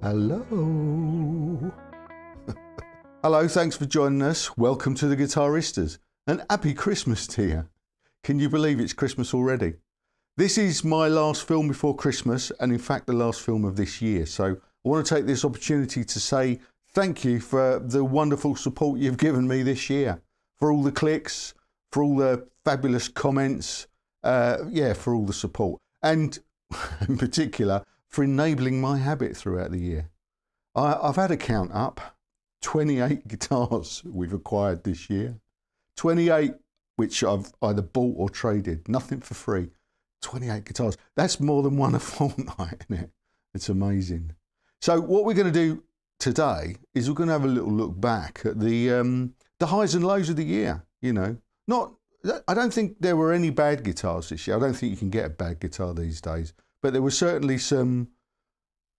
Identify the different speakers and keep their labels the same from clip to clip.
Speaker 1: Hello. Hello, thanks for joining us. Welcome to the Guitaristas and happy Christmas to you. Can you believe it's Christmas already? This is my last film before Christmas and in fact the last film of this year. So I want to take this opportunity to say thank you for the wonderful support you've given me this year. For all the clicks, for all the fabulous comments, for all the support. And in particular, for enabling my habit throughout the year. I've had a count up, 28 guitars we've acquired this year. 28 which I've either bought or traded, nothing for free. 28 guitars, that's more than one a fortnight, isn't it? It's amazing. So what we're going to do today is we're going to have a little look back at the highs and lows of the year, you know. I don't think there were any bad guitars this year. I don't think you can get a bad guitar these days. But there were certainly some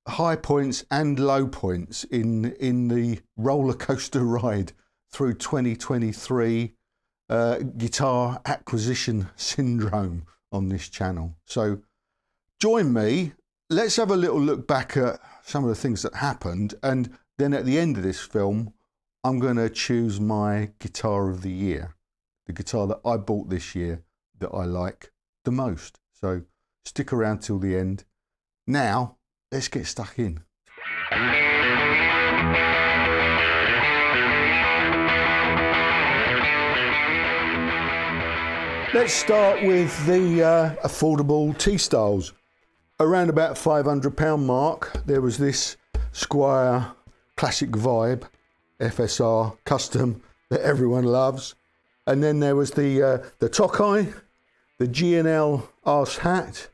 Speaker 1: high points and low points in the roller coaster ride through 2023 guitar acquisition syndrome on this channel. So join me. Let's have a little look back at some of the things that happened. And then at the end of this film, I'm going to choose my guitar of the year. The guitar that I bought this year that I like the most. So stick around till the end. Now, let's get stuck in. Let's start with the affordable T-styles. Around about £500 mark, there was this Squier Classic Vibe FSR Custom that everyone loves. And then there was the Tokai, the G&L Arse Hat,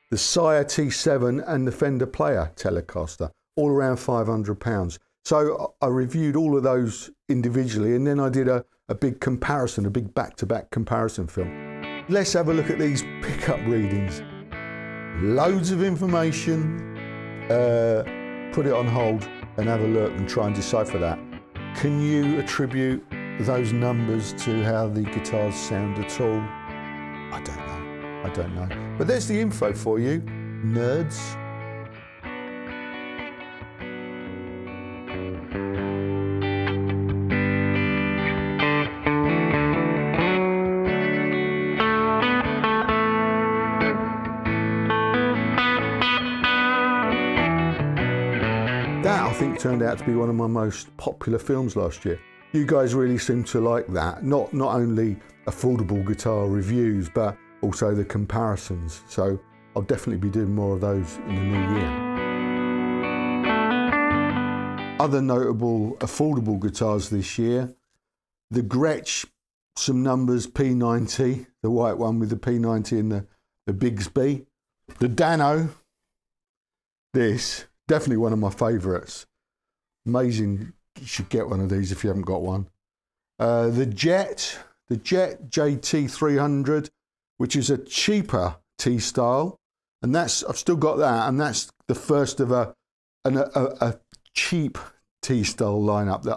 Speaker 1: the Squier T7 and the Fender Player Telecaster, all around £500. So I reviewed all of those individually and then I did a big comparison, a big back-to-back comparison film. Let's have a look at these pickup readings. Loads of information. Put it on hold and have a look and try and decipher that. Can you attribute those numbers to how the guitars sound at all? I don't know. But there's the info for you, nerds. That, I think, turned out to be one of my most popular films last year. You guys really seem to like that. Not only affordable guitar reviews, but also the comparisons. So I'll definitely be doing more of those in the new year. Other notable affordable guitars this year, the Gretsch, some numbers, P90, the white one with the P90 and the Bigsby. The Dano, this, definitely one of my favourites. Amazing, you should get one of these if you haven't got one. The Jet JT300, which is a cheaper T-style, and that's, I've still got that, and that's the first of a cheap T-style lineup that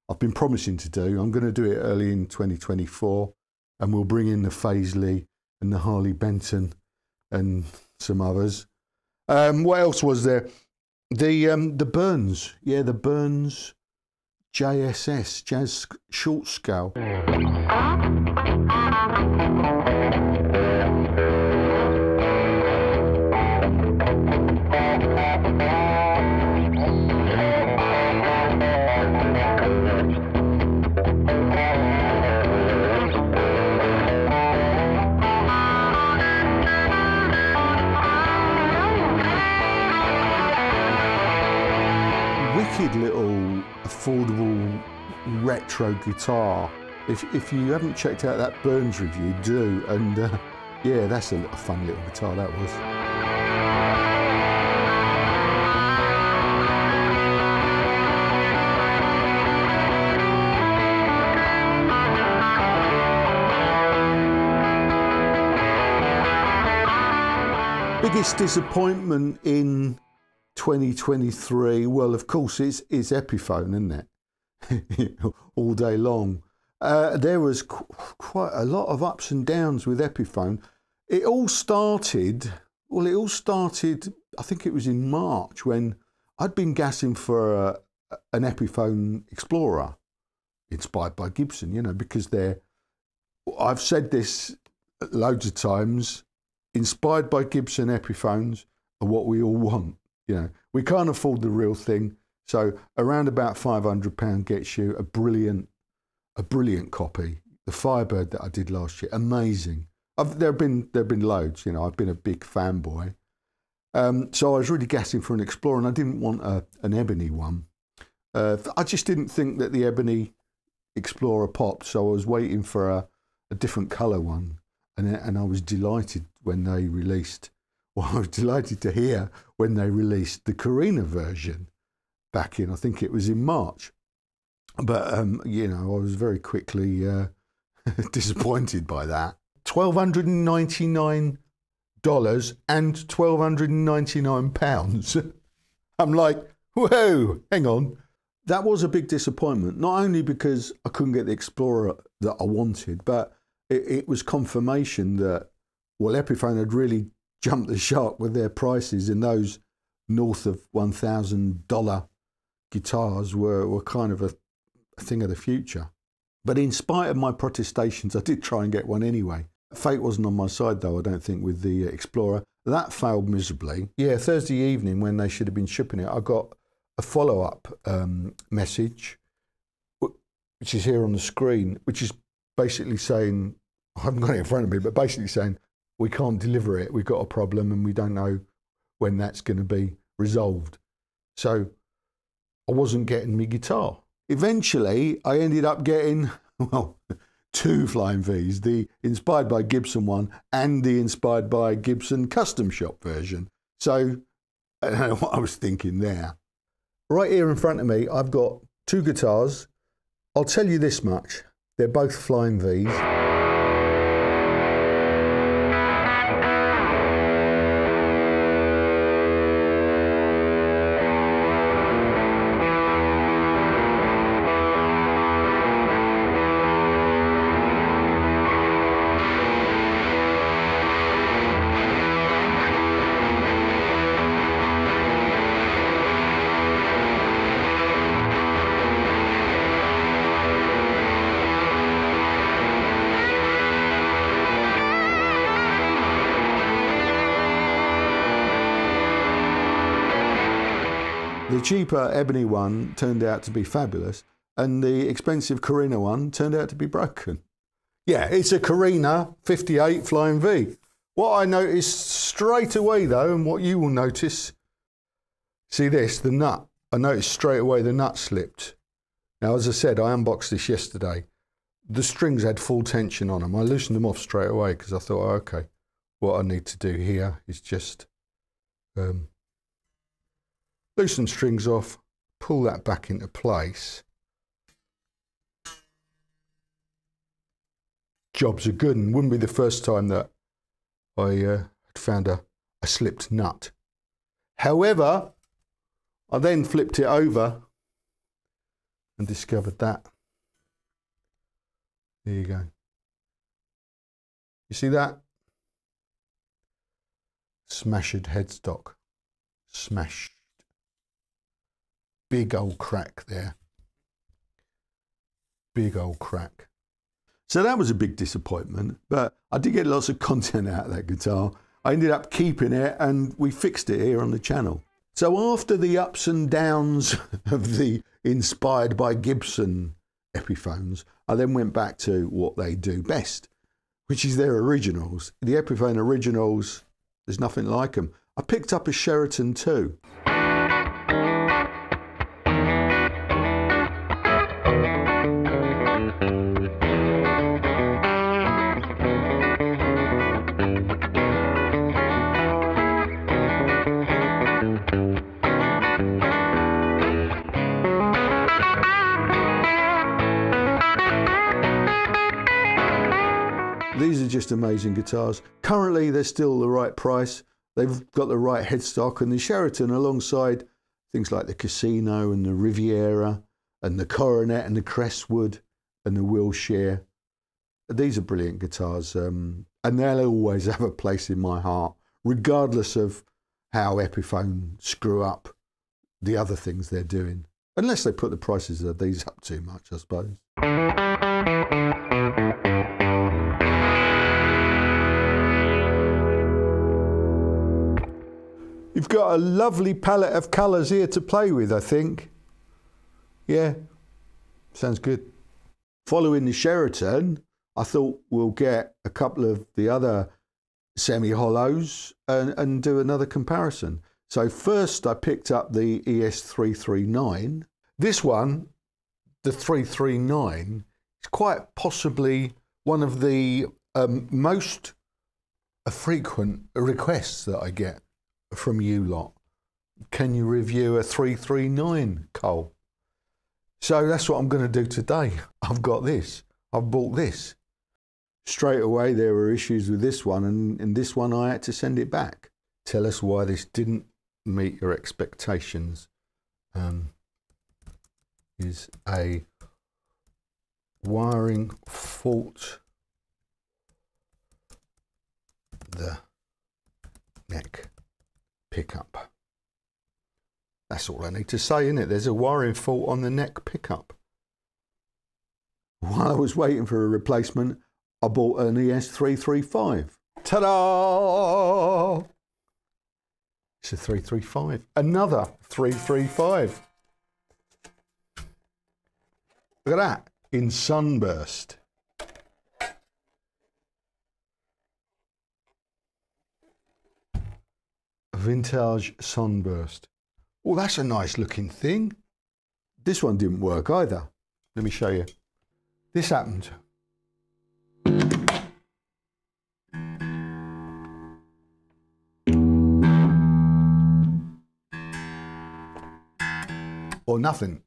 Speaker 1: I've been promising to do. I'm going to do it early in 2024, and we'll bring in the Paisley and the Harley Benton and some others. What else was there? The Burns, yeah, the Burns JSS, Jazz Short Scale. Wicked little affordable retro guitar. If you haven't checked out that Burns review, do. And yeah, that's a fun little guitar that was. Biggest disappointment in 2023, well, of course, it's Epiphone, isn't it? All day long. There was quite a lot of ups and downs with Epiphone. It all started, I think it was in March when I'd been gassing for an Epiphone Explorer, inspired by Gibson, you know, because I've said this loads of times, inspired by Gibson Epiphones are what we all want. You know, we can't afford the real thing, so around about £500 gets you a brilliant copy. The Firebird that I did last year, amazing. There've been loads. You know, I've been a big fanboy. So I was really gassing for an Explorer, and I didn't want an ebony one. I just didn't think that the ebony Explorer popped, so I was waiting for a different colour one, and I was delighted when they released. Well, I was delighted to hear when they released the Carina version back in, I think it was in March. But you know, I was very quickly disappointed by that. $1,299 and £1,299. I'm like, whoa, hang on. That was a big disappointment, not only because I couldn't get the Explorer that I wanted, but it was confirmation that, well, Epiphone had really jumped the shark with their prices, and those north of $1,000 guitars were kind of a thing of the future. But in spite of my protestations, I did try and get one anyway. Fate wasn't on my side, though, I don't think, with the Explorer. That failed miserably. Yeah, Thursday evening, when they should have been shipping it, I got a follow-up message, which is here on the screen, which is basically saying, I haven't got it in front of me, but basically saying, we can't deliver it, we've got a problem, and we don't know when that's going to be resolved. So I wasn't getting my guitar. Eventually, I ended up getting, well, two Flying Vs, the inspired by Gibson one and the inspired by Gibson custom shop version. So I don't know what I was thinking there. Right here in front of me, I've got two guitars. I'll tell you this much, they're both Flying Vs. The cheaper ebony one turned out to be fabulous, and the expensive Carina one turned out to be broken. Yeah, it's a Carina 58 Flying V. What I noticed straight away, though, and what you will notice, see this, the nut. I noticed straight away the nut slipped. Now, as I said, I unboxed this yesterday. The strings had full tension on them. I loosened them off straight away because I thought, oh, okay, what I need to do here is just loosen strings off, pull that back into place. Jobs are good, and wouldn't be the first time that I had found a slipped nut. However, I then flipped it over and discovered that. There you go. You see that? Smashed headstock. Smashed. Big old crack there. Big old crack. So that was a big disappointment, but I did get lots of content out of that guitar. I ended up keeping it, and we fixed it here on the channel. So after the ups and downs of the inspired by Gibson Epiphones, I then went back to what they do best, which is their originals. The Epiphone originals, there's nothing like them. I picked up a Sheraton too. These are just amazing guitars. Currently, they're still the right price. They've got the right headstock, and the Sheraton, alongside things like the Casino and the Riviera and the Coronet and the Crestwood and the Wilshire. These are brilliant guitars, and they'll always have a place in my heart, regardless of how Epiphone screw up the other things they're doing. Unless they put the prices of these up too much, I suppose. You've got a lovely palette of colours here to play with, I think. Yeah, sounds good. Following the Sheraton, I thought we'll get a couple of the other semi-hollows and do another comparison. So first I picked up the ES339. This one, the 339, is quite possibly one of the most frequent requests that I get from you lot. Can you review a 339, Cole? So that's what I'm going to do today. I've got this. I've bought this. Straight away there were issues with this one, and in this one I had to send it back. Tell us why this didn't meet your expectations. Is a wiring fault. The neck pickup. That's all I need to say, isn't it? There's a wiring fault on the neck pickup. While I was waiting for a replacement, I bought an ES335. Ta-da! It's a 335. Another 335. Look at that, in sunburst. Vintage sunburst. Oh, that's a nice looking thing. This one didn't work either. Let me show you. This happened. Or nothing.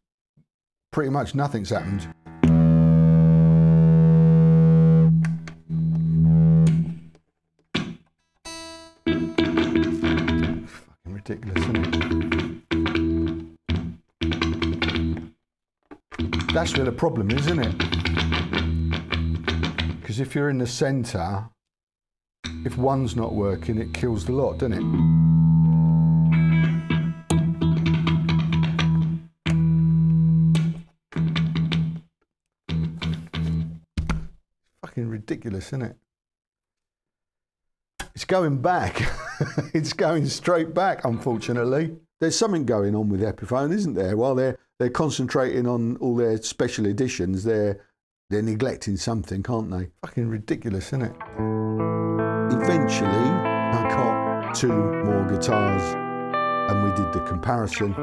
Speaker 1: Pretty much nothing's happened. Fucking ridiculous, isn't it? That's where the problem is, isn't it? Because if you're in the centre, if one's not working, it kills the lot, doesn't it? Ridiculous, isn't it? It's going back. It's going straight back, unfortunately. There's something going on with Epiphone, isn't there? While they're concentrating on all their special editions, they're neglecting something, can't they? Fucking ridiculous, isn't it? Eventually, I got 2 more guitars and we did the comparison.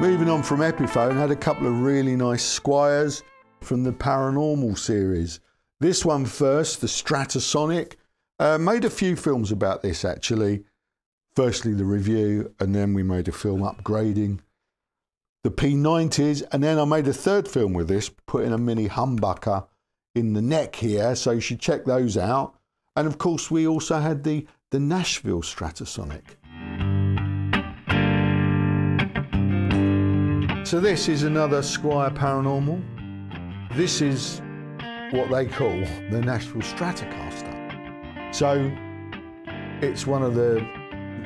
Speaker 1: Moving on from Epiphone, had a couple of really nice Squiers from the Paranormal series. This one first, the Stratosonic. Made a few films about this actually. Firstly the review, and then we made a film upgrading the P90s, and then I made a third film with this, putting a mini humbucker in the neck here, so you should check those out. And of course we also had the Nashville Stratosonic. So this is another Squier Paranormal. This is what they call the Nashville Stratocaster. So it's one of the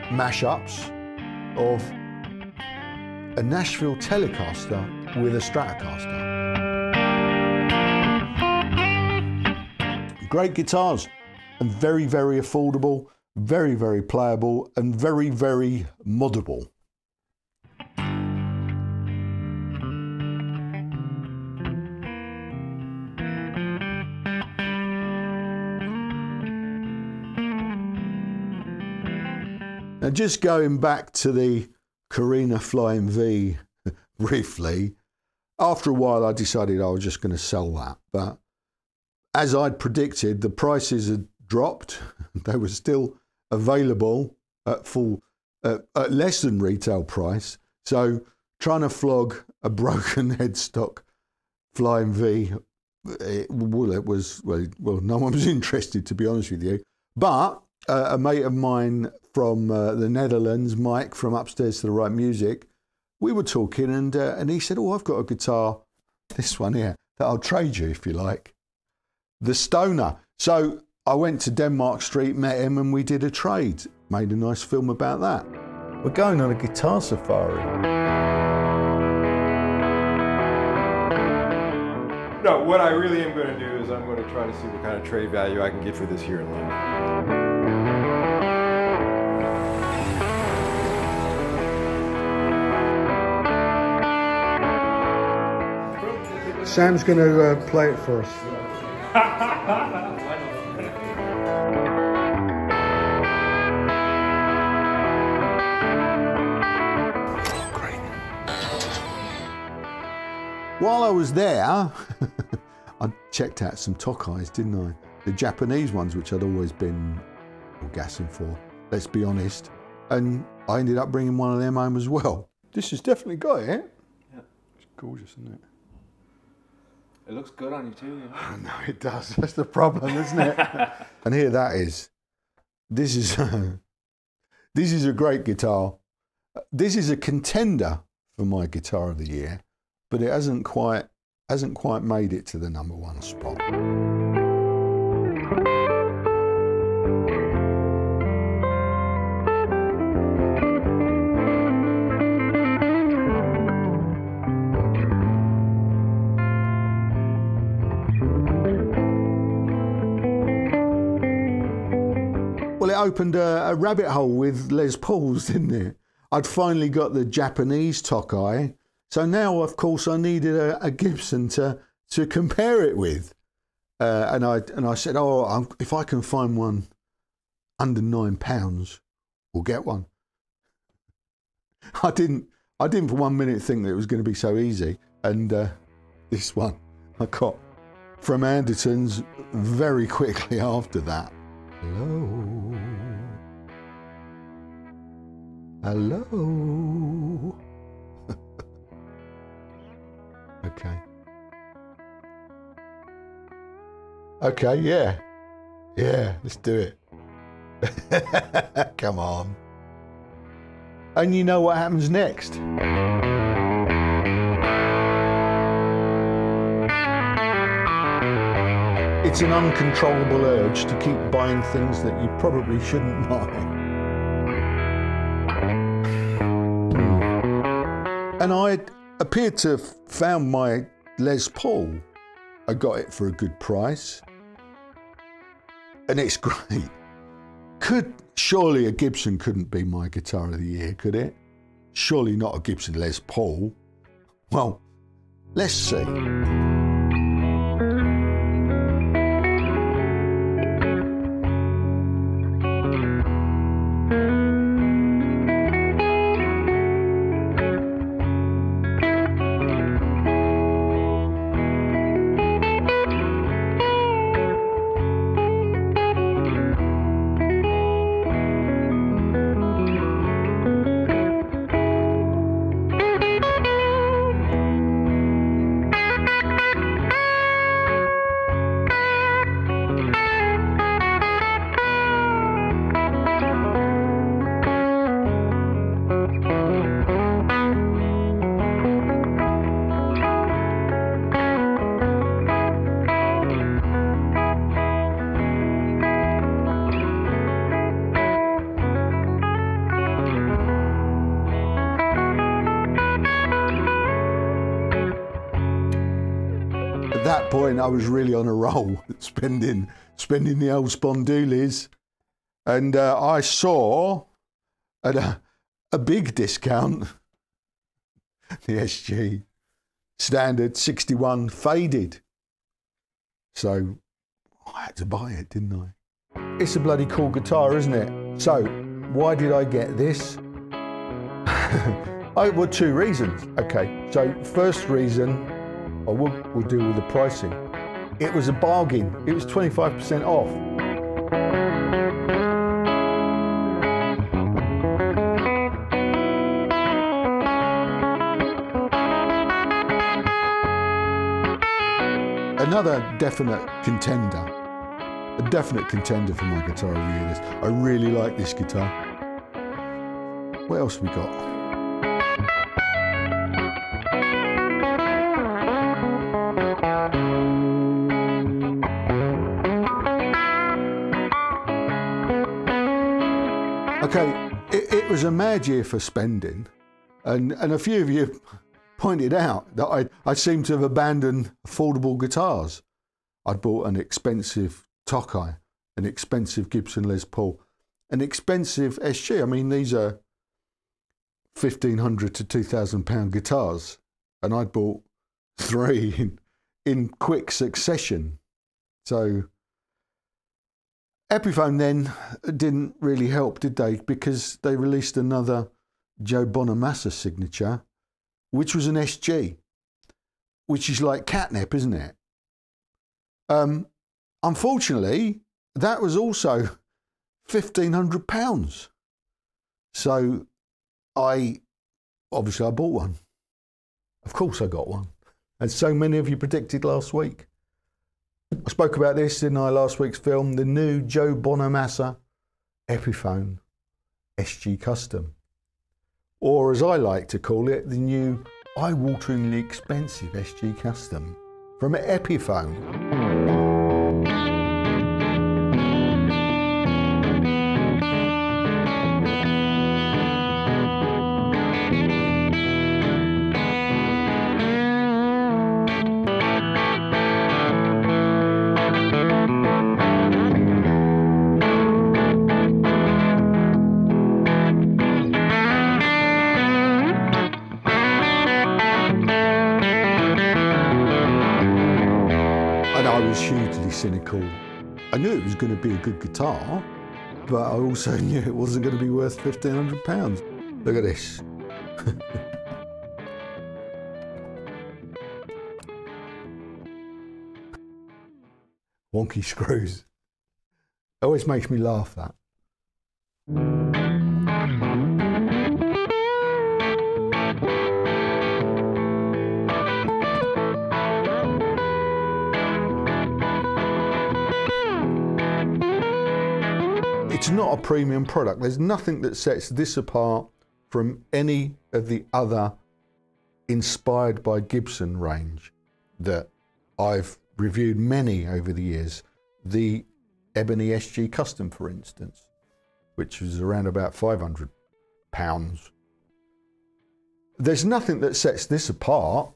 Speaker 1: mashups of a Nashville Telecaster with a Stratocaster. Great guitars, and very, very affordable, very, very playable, and very, very moddable. Now, just going back to the Carina Flying V briefly, after a while I decided I was just going to sell that. But as I'd predicted, the prices had dropped. They were still available at less than retail price. So trying to flog a broken headstock Flying V, no one was interested, to be honest with you. But a mate of mine from the Netherlands, Mike from Upstairs to the Right Music, we were talking, and he said, "Oh, I've got a guitar, this one here, that I'll trade you if you like, the Stoner." So I went to Denmark Street, met him, and we did a trade. Made a nice film about that. We're going on a guitar safari.
Speaker 2: No, what I really am going to do is I'm going to try to see what kind of trade value I can get for this here in London.
Speaker 1: Sam's going to play it for us. Great. While I was there, I checked out some Tokais, didn't I? The Japanese ones, which I'd always been gassing for, let's be honest. And I ended up bringing one of them home as well. This has definitely got it.
Speaker 2: Yeah.
Speaker 1: It's gorgeous, isn't it?
Speaker 2: It looks good on you too, yeah.
Speaker 1: No, it does. That's the problem, isn't it? And here that is. This is a great guitar. This is a contender for my guitar of the year, but it hasn't quite made it to the #1 spot. Well, it opened a rabbit hole with Les Pauls, didn't it? I'd finally got the Japanese Tokai, so now, of course, I needed a Gibson to compare it with. And I said, oh, if I can find one under £9, we'll get one. I didn't for 1 minute think that it was going to be so easy. And this one I got from Anderton's very quickly after that. Hello. Hello. Okay. Okay, yeah. Yeah, let's do it. Come on. And you know what happens next? It's an uncontrollable urge to keep buying things that you probably shouldn't buy. And I appeared to have found my Les Paul. I got it for a good price. And it's great. Surely a Gibson couldn't be my guitar of the year, could it? Surely not a Gibson Les Paul. Well, let's see. point I was really on a roll, spending the old spondoolies, and I saw at a big discount the SG Standard 61 faded. So I had to buy it, didn't I? It's a bloody cool guitar, isn't it? So why did I get this? Well, two reasons. Okay, so first reason, we'll deal with the pricing. It was a bargain. It was 25% off. Another definite contender. A definite contender for my guitar of the year list. I really like this guitar. What else have we got? Okay, it was a mad year for spending, and a few of you pointed out that I seem to have abandoned affordable guitars. I'd bought an expensive Tokai, an expensive Gibson Les Paul, an expensive SG. I mean, these are £1,500 to £2,000 guitars, and I'd bought three in quick succession. So Epiphone then didn't really help, did they? Because they released another Joe Bonamassa signature, which was an SG, which is like catnip, isn't it? Unfortunately, that was also £1,500. So I bought one. Of course I got one. As so many of you predicted last week. I spoke about this in our last week's film, the new Joe Bonamassa Epiphone SG Custom. Or as I like to call it, the new eye-wateringly expensive SG Custom from Epiphone. I was hugely cynical. I knew it was going to be a good guitar, but I also knew it wasn't going to be worth £1,500. Look at this. Wonky screws. It always makes me laugh, that. It's not a premium product. There's nothing that sets this apart from any of the other inspired by Gibson range that I've reviewed many over the years. The Ebony SG Custom, for instance, which was around about £500. There's nothing that sets this apart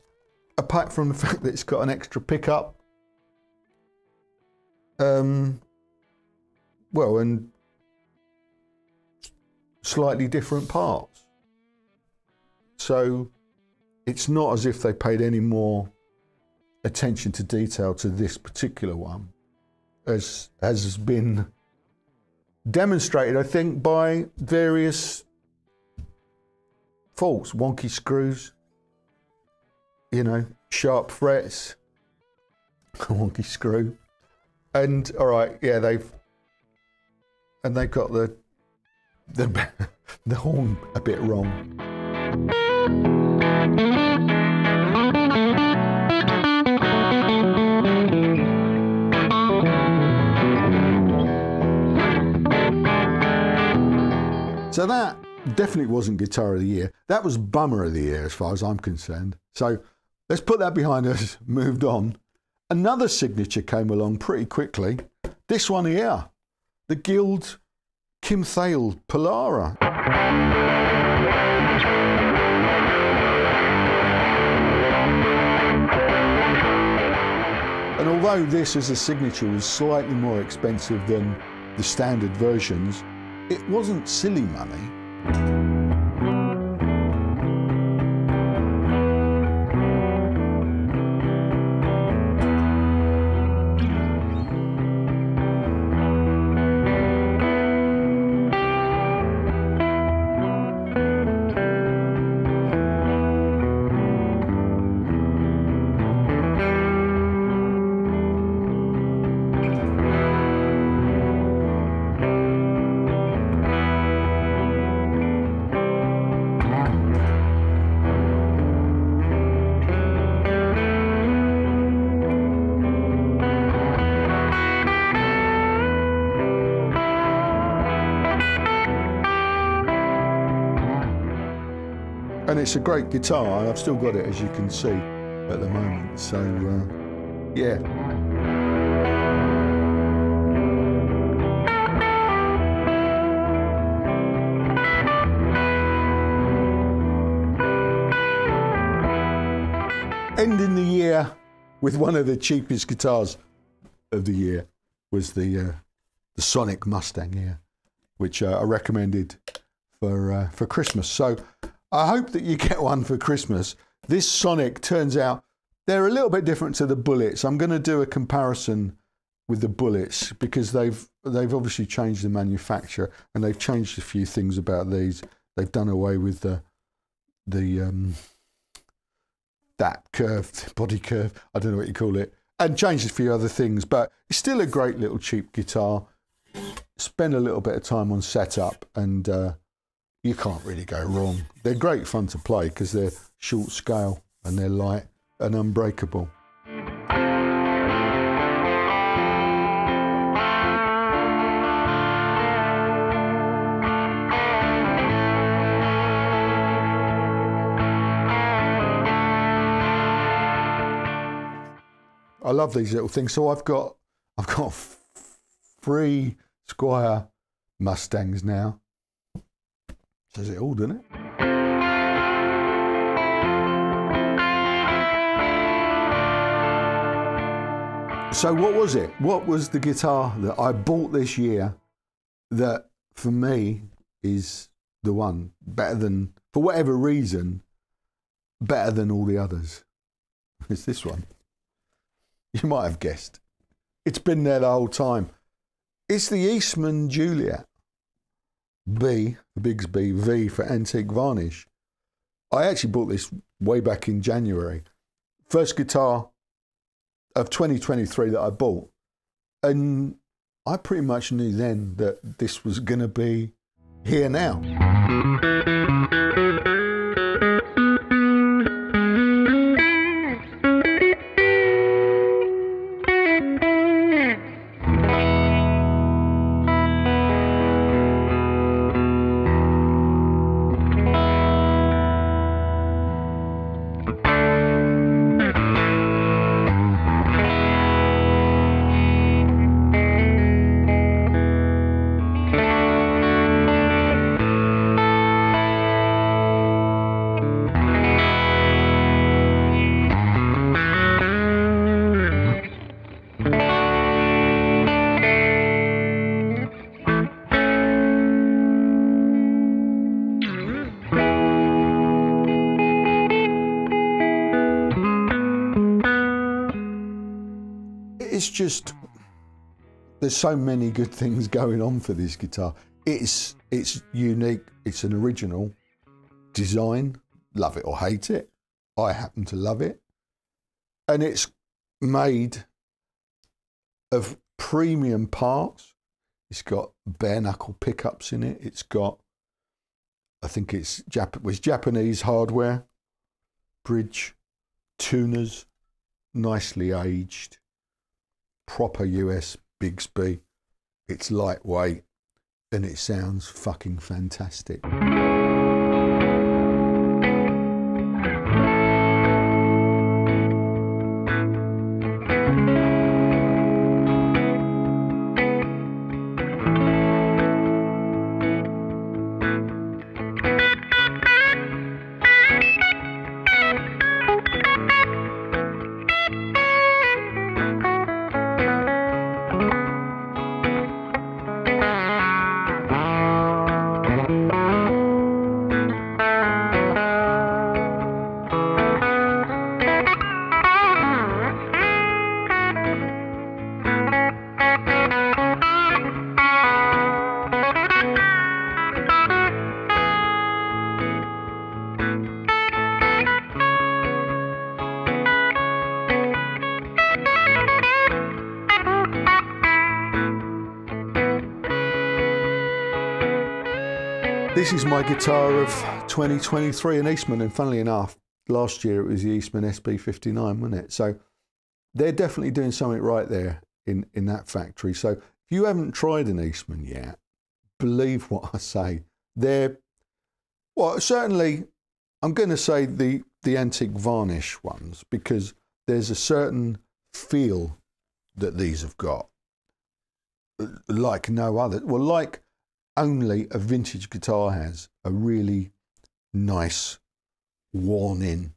Speaker 1: from the fact that it's got an extra pickup. And slightly different parts. So it's not as if they paid any more attention to detail to this particular one, as has been demonstrated, I think, by various faults. Wonky screws, you know, sharp frets, wonky screw. And all right, yeah, they've got the horn a bit wrong. So that definitely wasn't Guitar of the Year. That was Bummer of the Year as far as I'm concerned. So let's put that behind us, moved on. Another signature came along pretty quickly. This one here, the Guild Kim Thale Polara. And although this as a signature was slightly more expensive than the standard versions, it wasn't silly money. And it's a great guitar, and I've still got it, as you can see, at the moment. So, yeah. Ending the year with one of the cheapest guitars of the year was the Sonic Mustang here, which I recommended for Christmas. So I hope that you get one for Christmas. This Sonic turns out they're a little bit different to the Bullets. I'm going to do a comparison with the Bullets because they've obviously changed the manufacturer and they've changed a few things about these. They've done away with that curved body curve. I don't know what you call it, and changed a few other things. But it's still a great little cheap guitar. Spend a little bit of time on setup and you can't really go wrong. They're great fun to play because they're short scale and they're light and unbreakable. I love these little things. So I've got 3 Squier Mustangs now. Says it all, doesn't it? So what was it? What was the guitar that I bought this year that for me is the one better than, for whatever reason, better than all the others? It's this one. You might have guessed. It's been there the whole time. It's the Eastman Juliet. B for Bigsby, V for Antique Varnish. I actually bought this way back in January. First guitar of 2023 that I bought. And I pretty much knew then that this was going to be here now. It's just, there's so many good things going on for this guitar. It's unique, it's an original design, love it or hate it. I happen to love it. And it's made of premium parts. It's got bare knuckle pickups in it. It's got, I think it's Japanese hardware, bridge, tuners, nicely aged. Proper US Bigsby. It's lightweight and it sounds fucking fantastic. This is my guitar of 2023, an Eastman, and funnily enough, last year it was the Eastman SB59, wasn't it? So they're definitely doing something right there in that factory. So if you haven't tried an Eastman yet, believe what I say. They're, well, certainly I'm going to say the antique varnish ones, because there's a certain feel that these have got, like no other. Well, like only a vintage guitar has, a really nice, worn-in,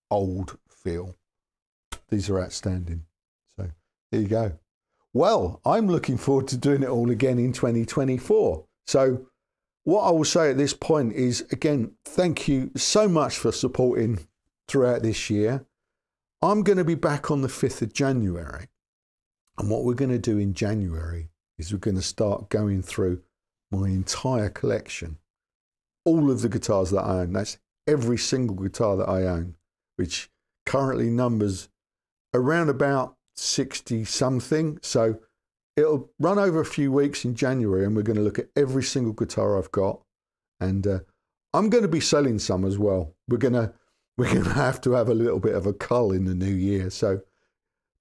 Speaker 1: old feel. These are outstanding. So there you go. Well, I'm looking forward to doing it all again in 2024. So what I will say at this point is, again, thank you so much for supporting throughout this year. I'm going to be back on the 5th of January. And what we're going to do in January is we're going to start going through my entire collection. All of the guitars that I own. That's every single guitar that I own, which currently numbers around about 60 something. So it'll run over a few weeks in January, and we're going to look at every single guitar I've got. And I'm going to be selling some as well. We're going to have to have a little bit of a cull in the new year. So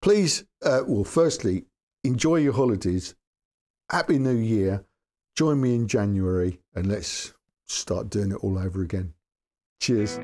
Speaker 1: please, well, firstly, enjoy your holidays. Happy New Year. Join me in January and let's start doing it all over again. Cheers.